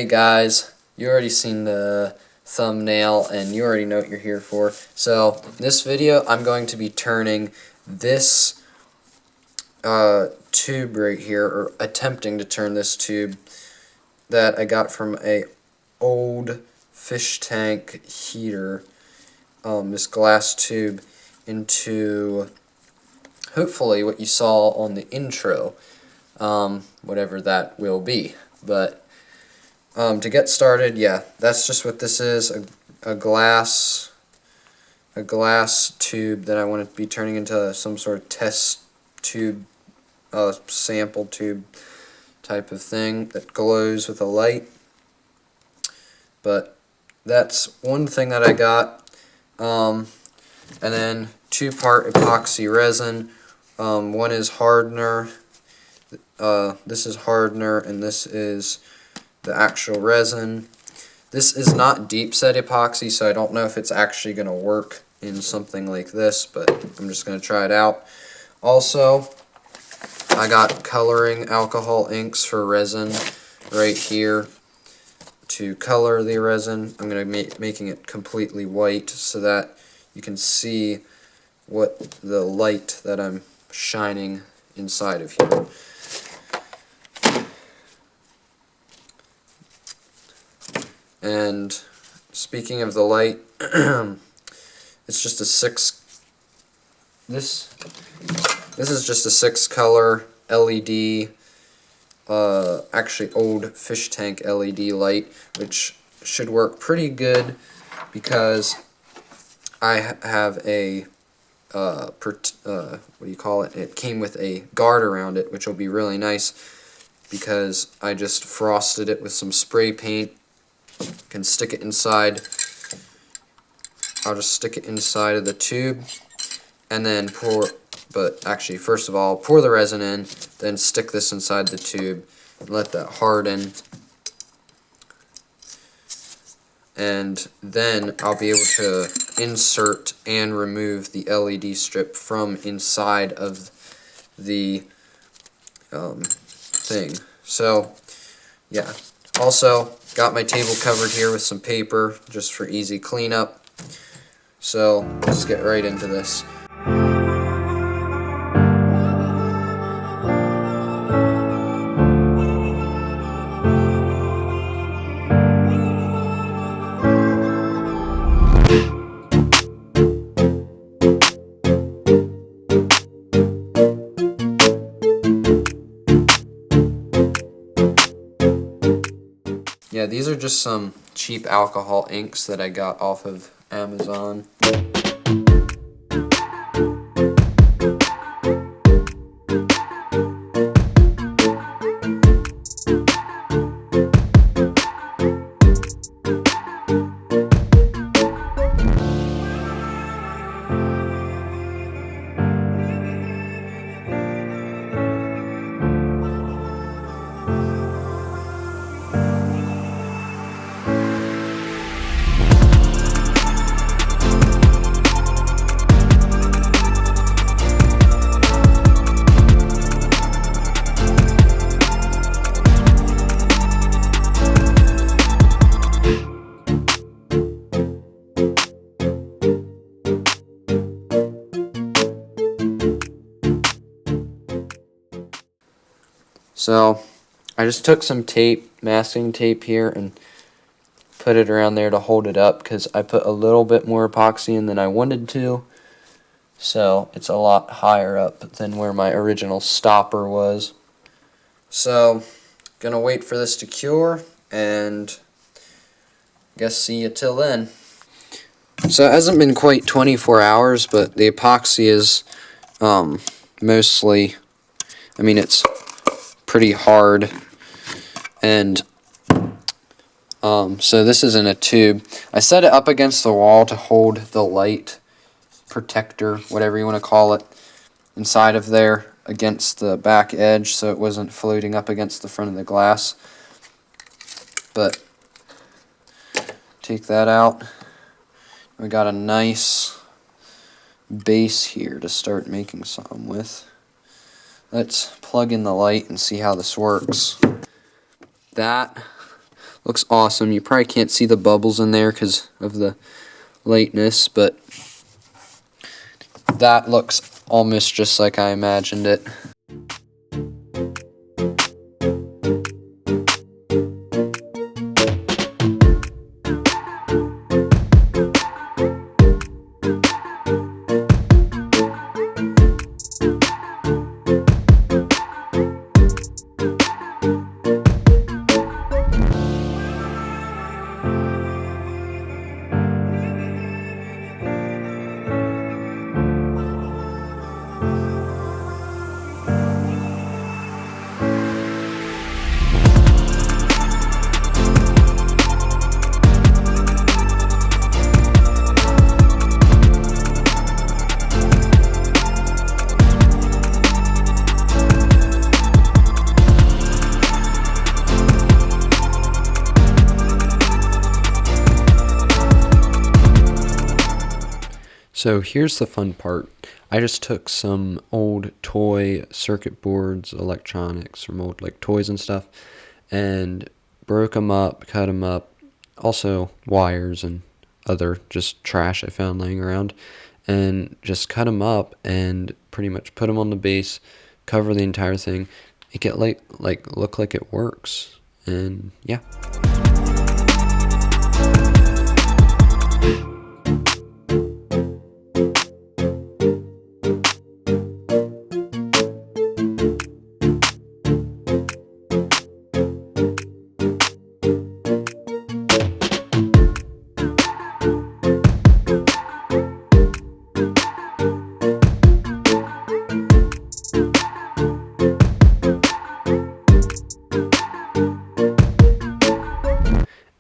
Hey guys, you already seen the thumbnail and you already know what you're here for. So, in this video I'm going to be turning this tube right here, or attempting to turn this tube that I got from a old fish tank heater, this glass tube, into hopefully what you saw on the intro, whatever that will be. But to get started, yeah, that's just what this is, a glass tube that I want to be turning into some sort of test tube, sample tube type of thing that glows with a light. But that's one thing that I got. And then 2-part epoxy resin. One is hardener. This is hardener, and this is the actual resin. This is not deep set epoxy, so I don't know if it's actually going to work in something like this, but I'm just going to try it out. Also, I got coloring alcohol inks for resin right here to color the resin. I'm going to be making it completely white so that you can see what the light that I'm shining inside of here. And speaking of the light, it's just a this is just a 6-color LED, actually old fish tank LED light, which should work pretty good because I have a what do you call it? It came with a guard around it, which will be really nice because I just frosted it with some spray paint. Can stick it inside. I'll just stick it inside of the tube and then first of all, pour the resin in, then stick this inside the tube and let that harden. And then I'll be able to insert and remove the LED strip from inside of the thing. So, yeah. Also, got my table covered here with some paper just for easy cleanup. So, let's get right into this. Yeah, these are just some cheap alcohol inks that I got off of Amazon. So, I just took some tape, masking tape here, and put it around there to hold it up because I put a little bit more epoxy in than I wanted to. So, it's a lot higher up than where my original stopper was. So, gonna wait for this to cure, and guess see you till then. So, it hasn't been quite 24 hours, but the epoxy is mostly, it's pretty hard, and so this is in a tube. I set it up against the wall to hold the light protector, whatever you want to call it, inside of there against the back edge so it wasn't floating up against the front of the glass. But take that out. We got a nice base here to start making something with. Let's plug in the light and see how this works. That Looks awesome. You probably can't see the bubbles in there because of the lightness, but that looks almost just like I imagined it. So here's the fun part. I just took some old toy circuit boards, electronics from old like toys and stuff, and broke them up, cut them up, also wires and other just trash I found laying around, and just cut them up and pretty much put them on the base, cover the entire thing, make it like look like it works, and yeah.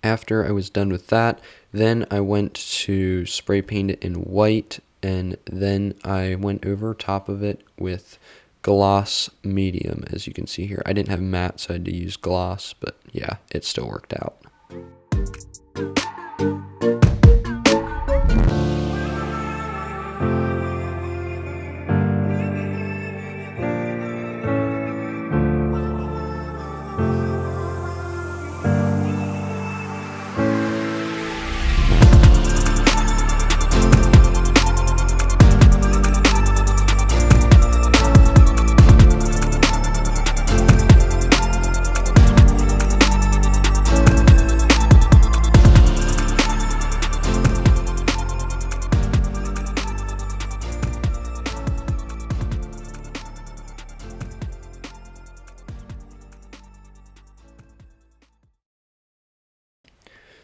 After I was done with that, then I went to spray paint it in white, and then I went over top of it with gloss medium, as you can see here. I didn't have matte, so I had to use gloss, but yeah, it still worked out.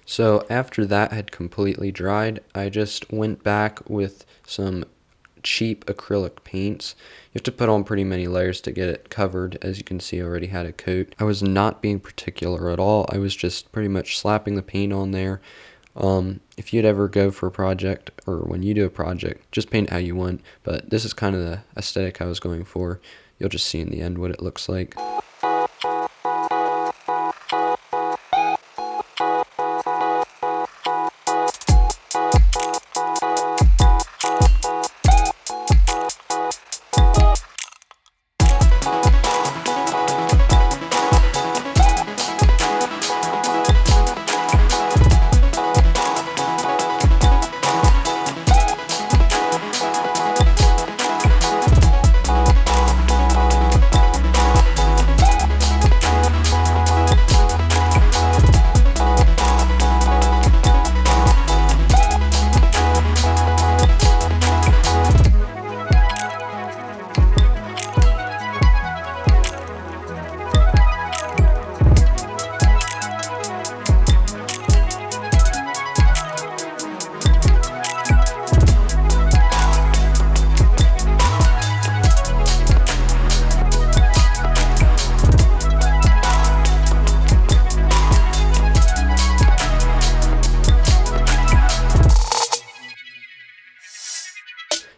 So after that had completely dried, I just went back with some cheap acrylic paints. You have to put on pretty many layers to get it covered. As you can see, I already had a coat. I was not being particular at all. I was just pretty much slapping the paint on there. If you'd ever go for a project, or when you do a project, just paint how you want, but this is kind of the aesthetic I was going for. You'll just see in the end what it looks like.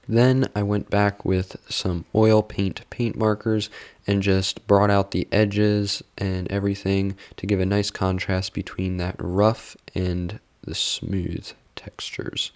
Then I went back with some oil paint markers and just brought out the edges and everything to give a nice contrast between that rough and the smooth textures.